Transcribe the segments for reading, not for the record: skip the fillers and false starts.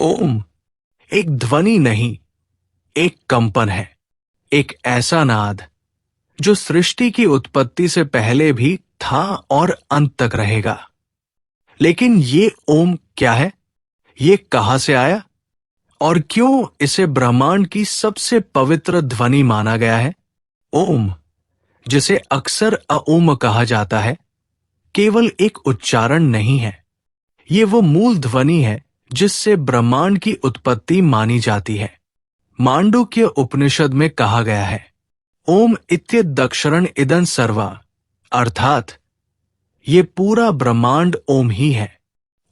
ओम एक ध्वनि नहीं, एक कंपन है। एक ऐसा नाद जो सृष्टि की उत्पत्ति से पहले भी था और अंत तक रहेगा। लेकिन ये ओम क्या है? ये कहां से आया और क्यों इसे ब्रह्मांड की सबसे पवित्र ध्वनि माना गया है? ओम, जिसे अक्सर अओम कहा जाता है, केवल एक उच्चारण नहीं है। ये वो मूल ध्वनि है जिससे ब्रह्मांड की उत्पत्ति मानी जाती है। मांडुक्य उपनिषद में कहा गया है, ओम इत्यदक्षरं इदं सर्वा, अर्थात ये पूरा ब्रह्मांड ओम ही है।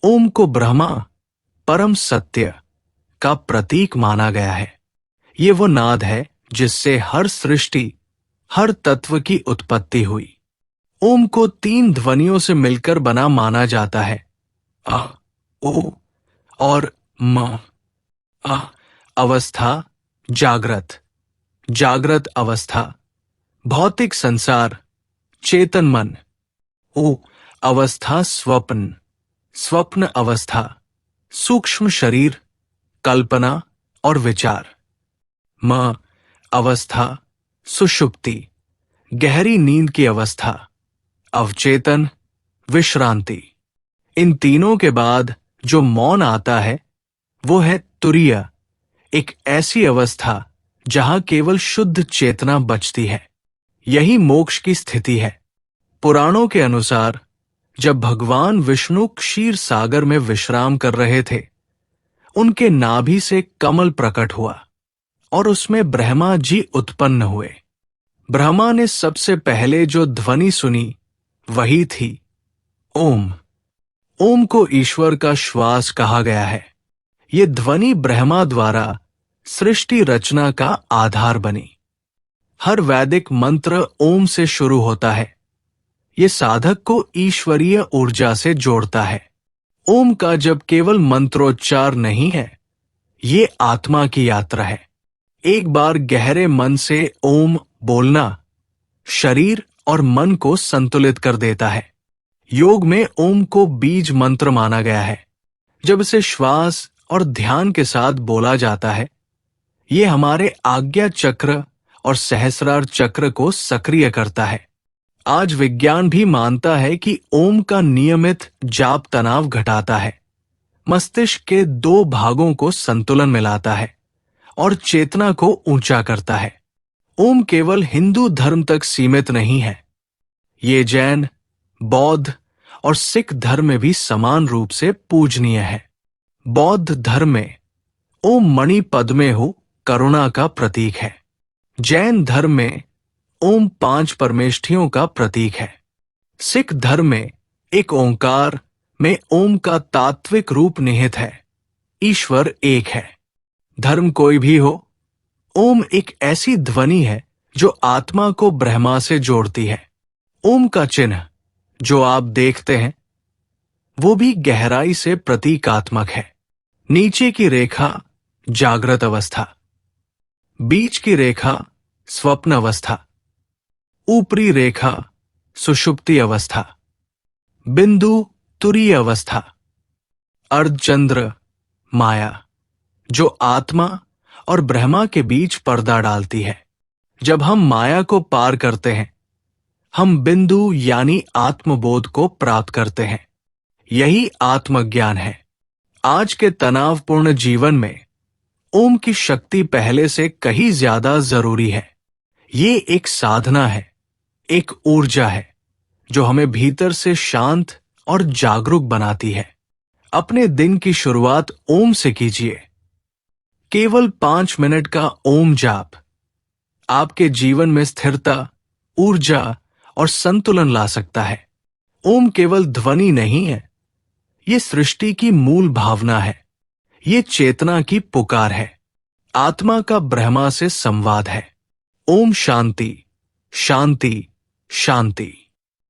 ओम को ब्रह्मा, परम सत्य का प्रतीक माना गया है। ये वो नाद है जिससे हर सृष्टि, हर तत्व की उत्पत्ति हुई। ओम को 3 ध्वनियों से मिलकर बना माना जाता है, अ, ओ और म। अ अवस्था जागृत, जागृत अवस्था भौतिक संसार, चेतन मन। ओ अवस्था स्वप्न, स्वप्न अवस्था सूक्ष्म शरीर, कल्पना और विचार। म अवस्था सुषुप्ति, गहरी नींद की अवस्था, अवचेतन, विश्रांति। इन तीनों के बाद जो मौन आता है वो है तुरीय, एक ऐसी अवस्था जहां केवल शुद्ध चेतना बचती है। यही मोक्ष की स्थिति है। पुराणों के अनुसार जब भगवान विष्णु क्षीर सागर में विश्राम कर रहे थे, उनके नाभि से कमल प्रकट हुआ और उसमें ब्रह्मा जी उत्पन्न हुए। ब्रह्मा ने सबसे पहले जो ध्वनि सुनी वही थी ओम। ओम को ईश्वर का श्वास कहा गया है। ये ध्वनि ब्रह्मा द्वारा सृष्टि रचना का आधार बनी। हर वैदिक मंत्र ओम से शुरू होता है। ये साधक को ईश्वरीय ऊर्जा से जोड़ता है। ओम का जब केवल मंत्रोच्चार नहीं है, ये आत्मा की यात्रा है। एक बार गहरे मन से ओम बोलना शरीर और मन को संतुलित कर देता है। योग में ओम को बीज मंत्र माना गया है। जब इसे श्वास और ध्यान के साथ बोला जाता है, ये हमारे आज्ञा चक्र और सहस्रार चक्र को सक्रिय करता है। आज विज्ञान भी मानता है कि ओम का नियमित जाप तनाव घटाता है, मस्तिष्क के 2 भागों को संतुलन में लाता है और चेतना को ऊंचा करता है। ओम केवल हिंदू धर्म तक सीमित नहीं है। ये जैन, बौद्ध और सिख धर्म में भी समान रूप से पूजनीय है। बौद्ध धर्म में ओम मणि पद में हो करुणा का प्रतीक है। जैन धर्म में ओम 5 परमेष्ठियों का प्रतीक है। सिख धर्म में एक ओंकार में ओम का तात्विक रूप निहित है। ईश्वर एक है। धर्म कोई भी हो, ओम एक ऐसी ध्वनि है जो आत्मा को ब्रह्मा से जोड़ती है। ओम का चिन्ह जो आप देखते हैं वो भी गहराई से प्रतीकात्मक है। नीचे की रेखा जागृत अवस्था, बीच की रेखा स्वप्न अवस्था, ऊपरी रेखा सुषुप्ति अवस्था, बिंदु तुरीय अवस्था, अर्धचंद्र माया जो आत्मा और ब्रह्मा के बीच पर्दा डालती है। जब हम माया को पार करते हैं, हम बिंदु यानी आत्मबोध को प्राप्त करते हैं। यही आत्मज्ञान है। आज के तनावपूर्ण जीवन में ओम की शक्ति पहले से कहीं ज्यादा जरूरी है। ये एक साधना है, एक ऊर्जा है जो हमें भीतर से शांत और जागरूक बनाती है। अपने दिन की शुरुआत ओम से कीजिए। केवल 5 मिनट का ओम जाप आपके जीवन में स्थिरता, ऊर्जा और संतुलन ला सकता है। ओम केवल ध्वनि नहीं है, ये सृष्टि की मूल भावना है। ये चेतना की पुकार है। आत्मा का ब्रह्मा से संवाद है। ओम शांति, शांति, शांति।